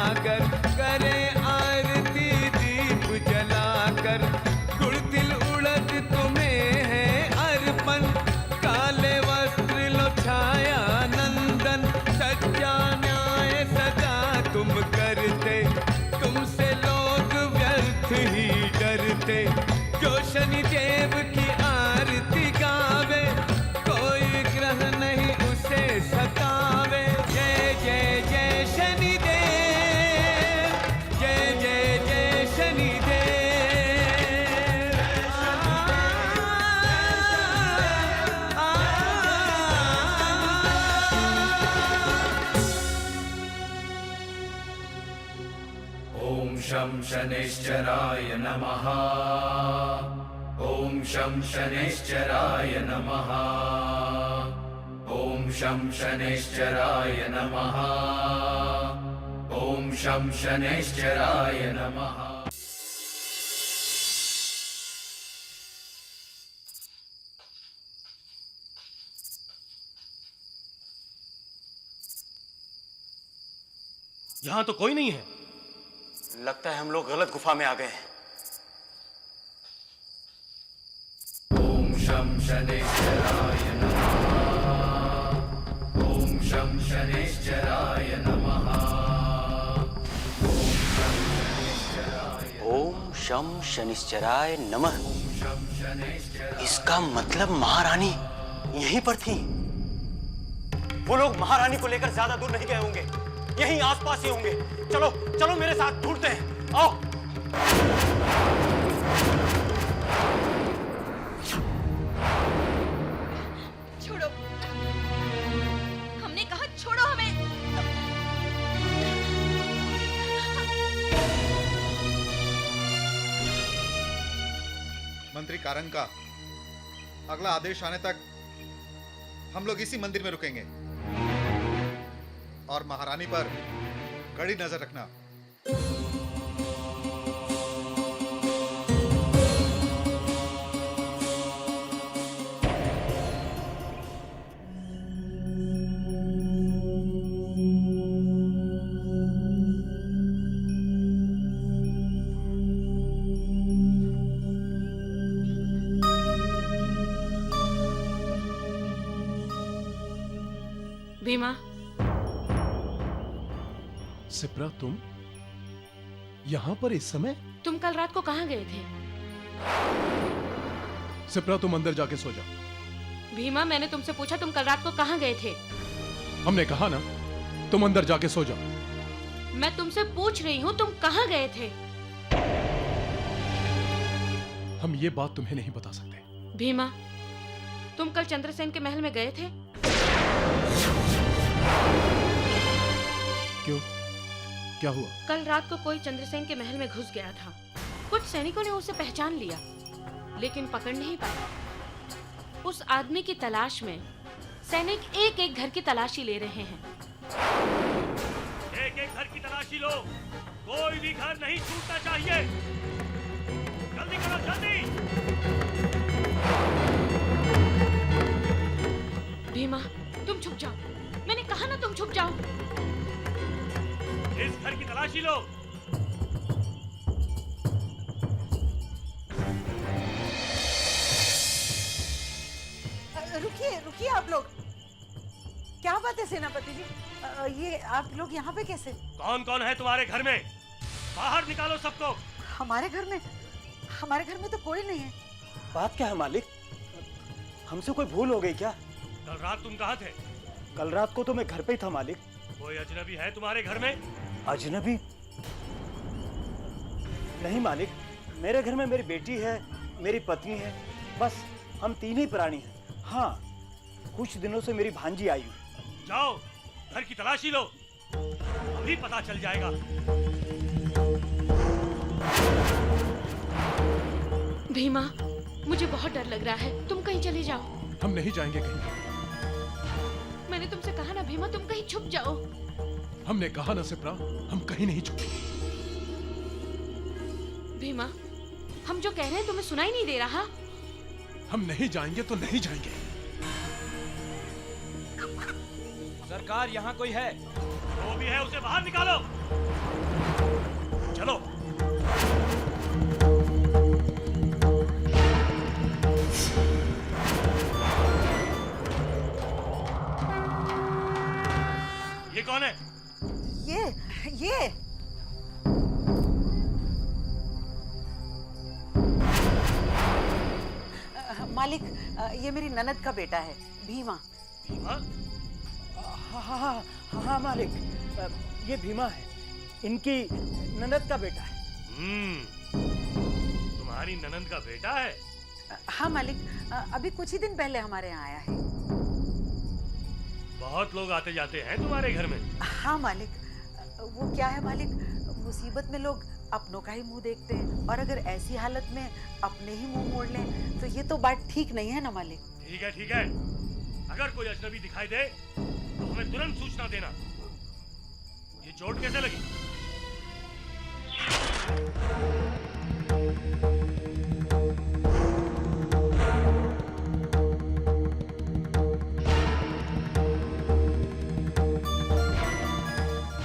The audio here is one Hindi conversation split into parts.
सागर, करे आरती दीप जलाकर। गुड़ तिल उड़द तुम्हें है अर्पण, काले वस्त्र लो छाया नंदन। सच्चा न्याय सदा तुम करते, तुमसे लोग व्यर्थ ही डरते। जो शनि देव की आरती गावे, कोई ग्रह नहीं उसे सतावे। जय जय जय शनि देव, जय जय जय शनि देव। ओम शं शनैश्चराय नमः। ओम शं शनैश्चराय नमः। ओम शं शनैश्चराय नमः। ओम शं शनैश्चराय नमः। यहां तो कोई नहीं है। लगता है हम लोग गलत गुफा में आ गए हैं। ओम शं शनैश्चराय नमः। ओम शं शनैश्चराय नमः। ओम शं शनिश्चराय नमः। इसका मतलब महारानी यहीं पर थी। वो लोग महारानी को लेकर ज्यादा दूर नहीं गए होंगे, यहीं आसपास ही होंगे। चलो चलो मेरे साथ ढूंढते हैं, आओ। छोड़ो, हमने कहा छोड़ो हमें। मंत्री कारंग का अगला आदेश आने तक हम लोग इसी मंदिर में रुकेंगे और महारानी पर कड़ी नजर रखना। भीमा, सिप्रा, तुम यहां पर इस समय? तुम कल रात को कहां गए थे? सिप्रा, तुम अंदर जाके सो जाओ। भीमा, मैंने तुमसे पूछा तुम कल रात को कहां गए थे? हमने कहा ना, तुम अंदर जाके सो जाओ। मैं तुमसे पूछ रही हूँ तुम कहां गए थे? हम ये बात तुम्हें नहीं बता सकते। भीमा, तुम कल चंद्रसेन के महल में गए थे? क्यों, क्या हुआ? कल रात को कोई चंद्रसेन के महल में घुस गया था। कुछ सैनिकों ने उसे पहचान लिया, लेकिन पकड़ नहीं पाया। उस आदमी की तलाश में सैनिक एक एक घर की तलाशी ले रहे हैं। एक एक घर की तलाशी लो, कोई भी घर नहीं छूटना चाहिए। जल्दी करो, जल्दी। भीमा, तुम छुप जाओ। मैंने कहा ना तुम छुप जाओ। इस घर की तलाशी लो। रुकिए रुकिए आप लोग, क्या बात है सेनापति जी? ये आप लोग यहाँ पे कैसे? कौन कौन है तुम्हारे घर में? बाहर निकालो सबको। हमारे घर में? हमारे घर में तो कोई नहीं है। बात क्या है मालिक? हमसे कोई भूल हो गई क्या? कल रात तुम कहाँ थे? कल रात को तो मैं घर पे ही था मालिक। कोई अजनबी है तुम्हारे घर में? अजनबी? नहीं मालिक, मेरे घर में मेरी बेटी है, मेरी पत्नी है, बस हम तीन ही प्राणी हैं। हाँ, कुछ दिनों से मेरी भांजी आई हुई। जाओ, घर की तलाशी लो, अभी पता चल जाएगा। भीमा, मुझे बहुत डर लग रहा है, तुम कहीं चले जाओ। हम नहीं जाएंगे कहीं। मैंने तुमसे कहा ना भीमा, तुम कहीं छुप जाओ। हमने कहा ना सिप्रा, हम कहीं नहीं छुपेंगे। भीमा, हम जो कह रहे हैं तुम्हें सुनाई नहीं दे रहा? हम नहीं जाएंगे तो नहीं जाएंगे। सरकार, यहाँ कोई है? जो भी है उसे बाहर निकालो। मालिक ये मेरी ननद का बेटा है, भीमा। भीमा? हाँ हाँ हाँ हाँ मालिक, ये भीमा है, इनकी ननद का बेटा है। तुम्हारी ननंद का बेटा है? हाँ मालिक, अभी कुछ ही दिन पहले हमारे यहाँ आया है। बहुत लोग आते जाते हैं तुम्हारे घर में? हाँ मालिक, वो क्या है मालिक, मुसीबत में लोग अपनों का ही मुंह देखते हैं, और अगर ऐसी हालत में अपने ही मुंह मोड़ लें तो ये तो बात ठीक नहीं है ना मालिक। ठीक है ठीक है, अगर कोई अजनबी दिखाई दे तो हमें तुरंत सूचना देना। ये चोट कैसे लगी?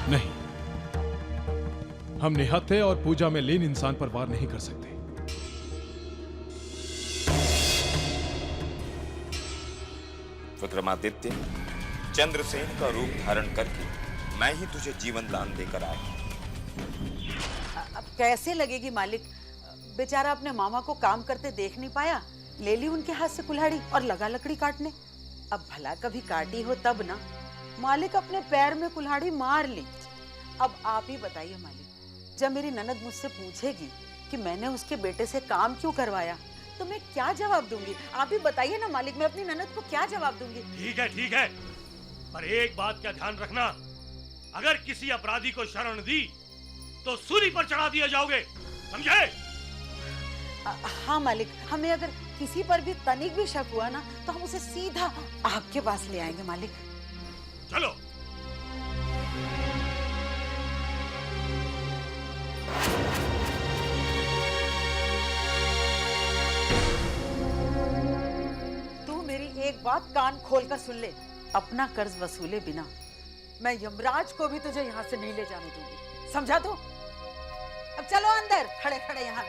नहीं, हम निहत्थे और पूजा में लीन इंसान पर वार नहीं कर सकते। विक्रमादित्य, चंद्रसेन का रूप धारण करके मैं ही तुझे जीवन दान देकर आया। अब कैसे लगेगी मालिक, बेचारा अपने मामा को काम करते देख नहीं पाया, ले ली उनके हाथ से कुल्हाड़ी और लगा लकड़ी काटने। अब भला कभी काटी हो तब ना, मालिक अपने पैर में कुल्हाड़ी मार ली। अब आप ही बताइए मालिक, जब मेरी ननद मुझसे पूछेगी कि मैंने उसके बेटे से काम क्यों करवाया तो मैं क्या जवाब दूंगी? आप ही बताइए ना मालिक, मैं अपनी ननद को क्या जवाब दूंगी? ठीक है, पर एक बात का ध्यान रखना, अगर किसी अपराधी को शरण दी तो सूली पर चढ़ा दिया जाओगे, समझे? हाँ मालिक, हमें अगर किसी पर भी तनिक भी शक हुआ ना तो हम उसे सीधा आपके पास ले आएंगे मालिक। चलो। तू मेरी एक बात कान खोल कर सुन ले, अपना कर्ज वसूले बिना मैं यमराज को भी तुझे यहाँ से नहीं ले जाने दूंगी, समझा तू? अब चलो अंदर, खड़े खड़े यहाँ।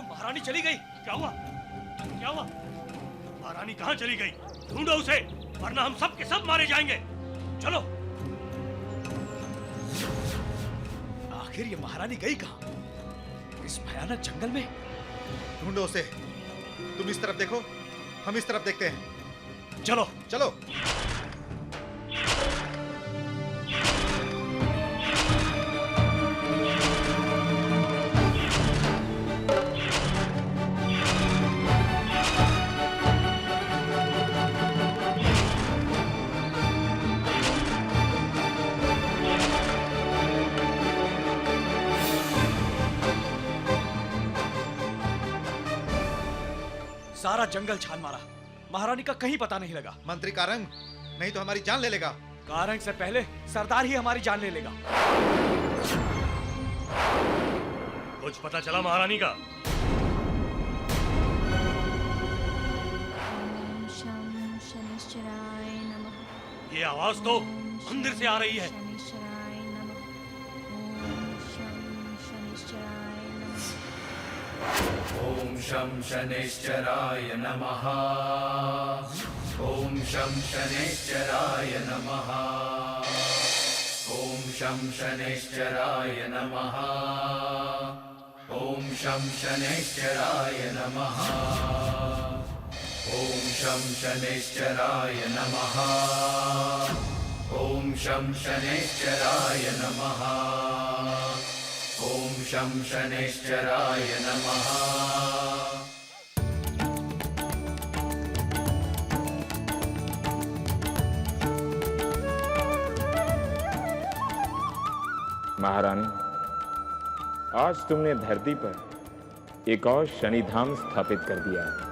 महारानी चली गई। क्या हुआ? महारानी कहाँ चली गई? ढूंढो उसे, वरना हम सब के सब मारे जाएंगे। चलो। आखिर ये महारानी गई कहाँ? इस भयानक जंगल में? ढूंढो उसे। तुम इस तरफ देखो, हम इस तरफ देखते हैं। चलो चलो। सारा जंगल छान मारा, महारानी का कहीं पता नहीं लगा। मंत्री कारंग, नहीं तो हमारी जान ले लेगा। कारंग से पहले सरदार ही हमारी जान ले लेगा। कुछ पता चला महारानी का? ये आवाज तो मंदिर से आ रही है। ओम शं शनैश्चराय नमः। ओम शं शनैश्चराय नमः। ओम शं शनैश्चराय नमः। ओम शं शनैश्चराय नमः। ओम शं शनैश्चराय नमः। ओम शं शनैश्चराय नमः। ओम शं शनैश्चराय नमः। महारानी, आज तुमने धरती पर एक और शनिधाम स्थापित कर दिया है।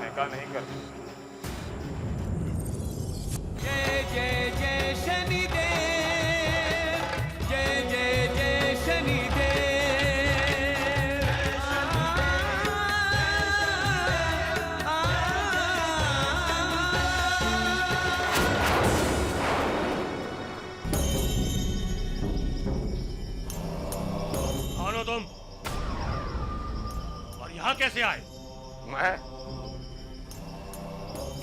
करने का नहीं करता। जय जय जय शनिदेव, जय जय जय शनिदेव। कौन हो तुम और यहाँ कैसे आए?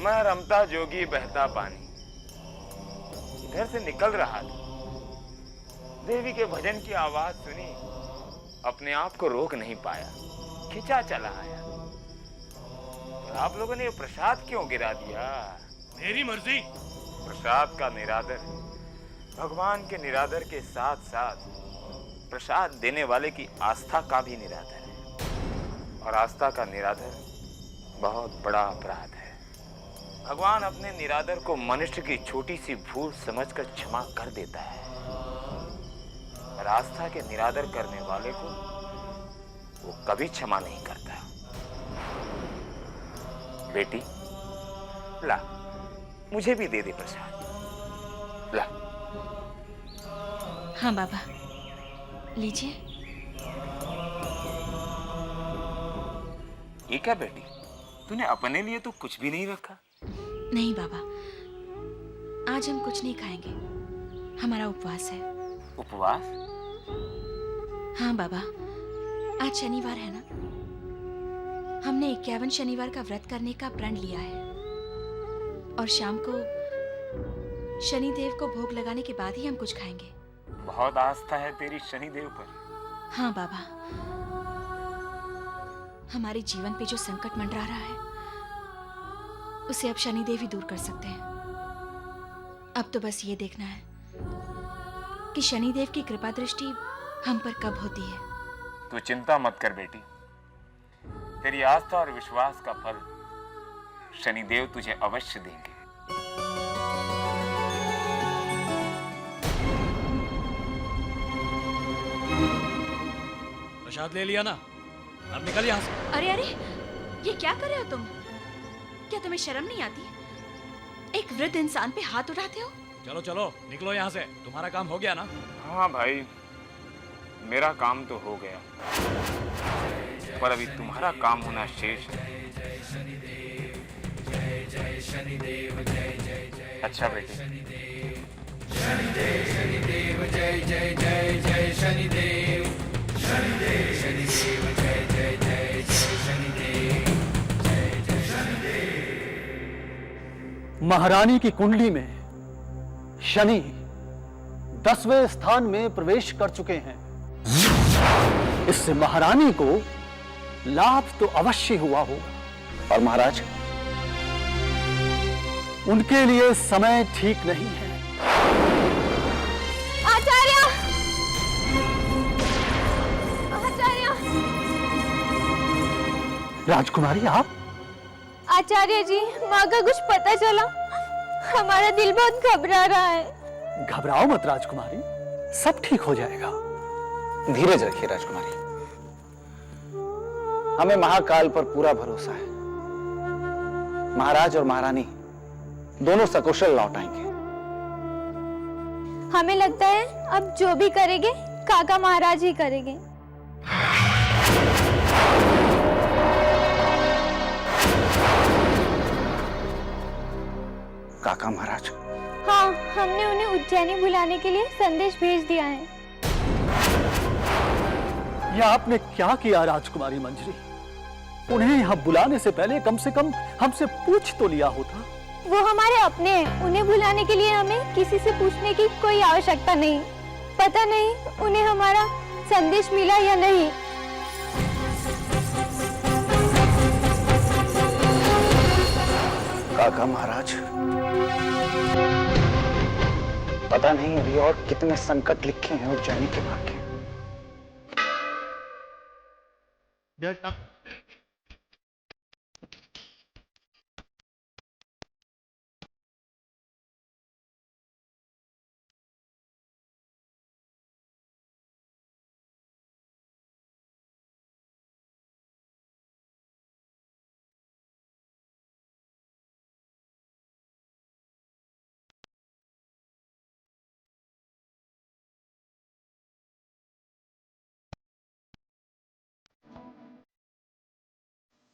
मैं रमता जोगी बहता पानी इधर से निकल रहा था। देवी के भजन की आवाज सुनी, अपने आप को रोक नहीं पाया, खिंचा चला आया। और आप लोगों ने ये प्रसाद क्यों गिरा दिया? मेरी मर्जी। प्रसाद का निरादर भगवान के निरादर के साथ साथ प्रसाद देने वाले की आस्था का भी निरादर है, और आस्था का निरादर बहुत बड़ा अपराध है। भगवान अपने निरादर को मनुष्य की छोटी सी भूल समझकर क्षमा कर देता है, और आस्था के निरादर करने वाले को वो कभी क्षमा नहीं करता। बेटी ला, मुझे भी दे दे प्रसाद, ला। हाँ बाबा, लीजिए। ये क्या बेटी, तूने अपने लिए तो कुछ भी नहीं रखा? नहीं बाबा, आज हम कुछ नहीं खाएंगे, हमारा उपवास है। उपवास? हाँ बाबा, आज शनिवार है ना, हमने 51 शनिवार का व्रत करने का प्रण लिया है, और शाम को शनिदेव को भोग लगाने के बाद ही हम कुछ खाएंगे। बहुत आस्था है तेरी शनिदेव पर। हाँ बाबा, हमारे जीवन पे जो संकट मंडरा रहा है उसे अब शनिदेव ही दूर कर सकते हैं। अब तो बस ये देखना है कि शनिदेव की कृपा दृष्टि हम पर कब होती है। तू चिंता मत कर बेटी, तेरी आस्था और विश्वास का फल शनिदेव तुझे अवश्य देंगे। प्रसाद ले लिया ना, अब निकल यहाँ से। अरे अरे, ये क्या कर रहे हो तुम? क्या तुम्हें शर्म नहीं आती? एक वृद्ध इंसान पे हाथ उठाते हो? चलो चलो निकलो यहाँ से, तुम्हारा काम हो गया ना? हाँ भाई, मेरा काम तो हो गया, पर अभी तुम्हारा काम होना शेष है। अच्छा बेटे। शनिदेव शनिदेव जय जय जय जय शनिदेव, शनिदेव शनिदेव जय जय जय जय शनिदेव, जय जय शनिदेव। महारानी की कुंडली में शनि 10वें स्थान में प्रवेश कर चुके हैं। इससे महारानी को लाभ तो अवश्य हुआ होगा, और महाराज उनके लिए समय ठीक नहीं है। आचार्य! आचार्य! राजकुमारी आप? आचार्य जी, माँ का कुछ पता चला? हमारा दिल बहुत घबरा रहा है। घबराओ मत राजकुमारी, सब ठीक हो जाएगा। धीरज रखिए राजकुमारी, हमें महाकाल पर पूरा भरोसा है। महाराज और महारानी दोनों सकुशल लौट आएंगे। हमें लगता है अब जो भी करेंगे काका महाराज ही करेंगे। काका महाराज? हाँ, हमने उन्हें उज्जैनी बुलाने के लिए संदेश भेज दिया है। यह आपने क्या किया राजकुमारी मंजरी? उन्हें यहाँ बुलाने से पहले कम से कम हमसे पूछ तो लिया होता। वो हमारे अपने हैं, उन्हें बुलाने के लिए हमें किसी से पूछने की कोई आवश्यकता नहीं। पता नहीं उन्हें हमारा संदेश मिला या नहीं। काका महाराज, पता नहीं अभी और कितने संकट लिखे हैं उज्जैनी के भाग्य।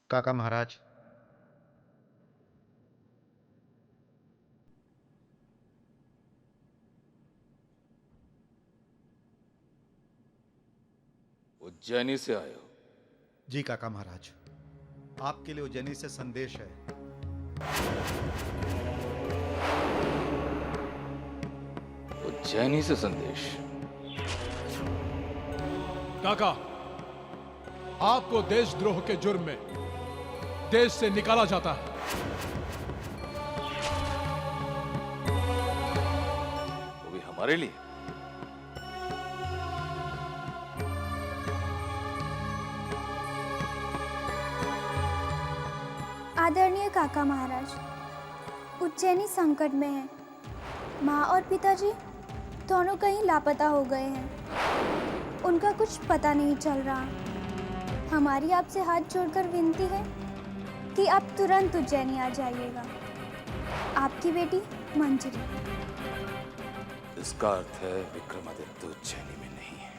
काका महाराज, उज्जैनी से आए हो? जी काका महाराज, आपके लिए उज्जैनी से संदेश है। उज्जैनी से संदेश? काका, आपको देशद्रोह के जुर्म में देश से निकाला जाता है। वो भी हमारे लिए? आदरणीय काका महाराज, उज्जैनी संकट में है। माँ और पिताजी दोनों कहीं लापता हो गए हैं। उनका कुछ पता नहीं चल रहा। हमारी आपसे हाथ जोड़कर विनती है कि आप तुरंत उज्जैनी आ जाइएगा। आपकी बेटी मंजरी। इसका अर्थ है विक्रमादित्य उज्जैनी में नहीं है।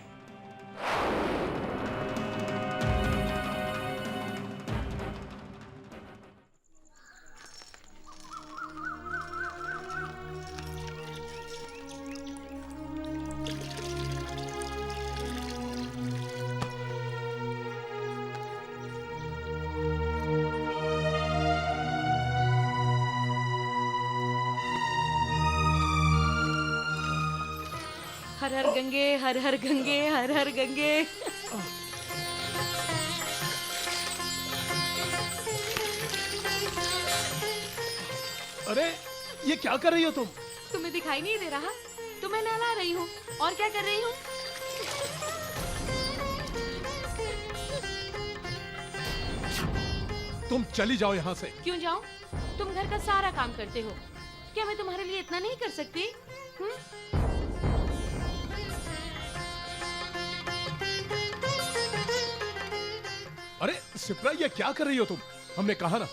हर हर गंगे, हर हर गंगे, हर हर गंगे। अरे ये क्या कर रही हो तुम? तुम्हें दिखाई नहीं दे रहा? तुम्हें नहला रही हूँ। और क्या कर रही हूँ? तुम चली जाओ यहाँ से। क्यों जाऊँ? तुम घर का सारा काम करते हो। क्या मैं तुम्हारे लिए इतना नहीं कर सकती? अरे सिप्रा, ये क्या कर रही हो तुम? हमने कहा ना,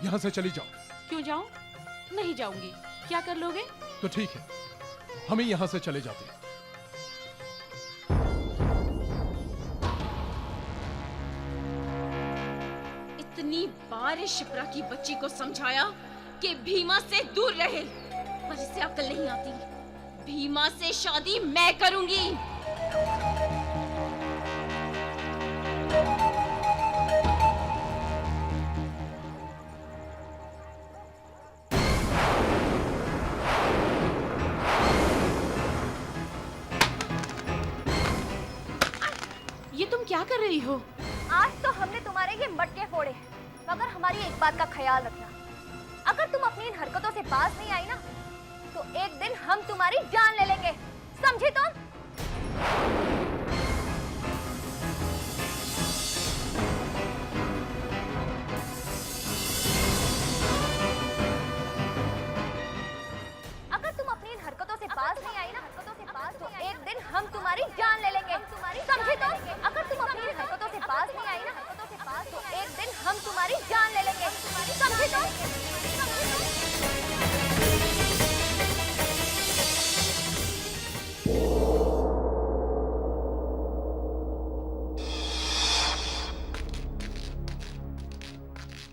यहाँ से चली जाओ। क्यों जाऊँ? नहीं जाऊंगी। क्या कर लोगे? तो ठीक है, हम ही यहाँ से चले जाते हैं। इतनी बार इस शिप्रा की बच्ची को समझाया कि भीमा से दूर रहे, पर इसे अकल नहीं आती। भीमा से शादी मैं करूंगी। ये तुम क्या कर रही हो? आज तो हमने तुम्हारे ये मटके फोड़े हैं, मगर हमारी एक बात का ख्याल रखना। अगर तुम अपनी इन हरकतों से बाज नहीं आई ना, तो एक दिन हम तुम्हारी जान ले लेंगे। समझी तुम? अगर तुम अपनी इन हरकतों से बाज नहीं आई ना, तो एक दिन हम तुम्हारी जान ले लेंगे। समझी तुम? अगर तुम अपनी इन हरकतों से बाज नहीं आई ना, तो एक दिन हम तुम्हारी जान ले लेंगे। समझी तुम?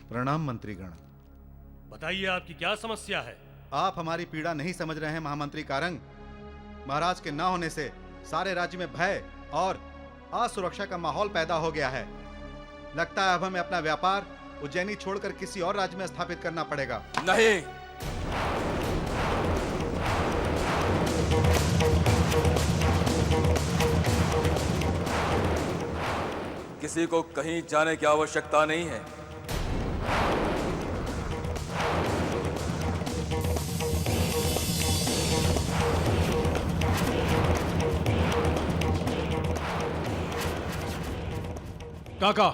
प्रणाम मंत्रीगण। बताइए, आपकी क्या समस्या है? आप हमारी पीड़ा नहीं समझ रहे हैं महामंत्री कारंग। महाराज के न होने से सारे राज्य में भय और असुरक्षा का माहौल पैदा हो गया है। लगता है अब हमें अपना व्यापार उज्जैनी छोड़कर किसी और राज्य में स्थापित करना पड़ेगा। नहीं, किसी को कहीं जाने की आवश्यकता नहीं है। काका,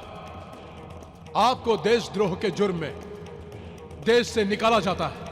आपको देशद्रोह के जुर्म में देश से निकाला जाता है।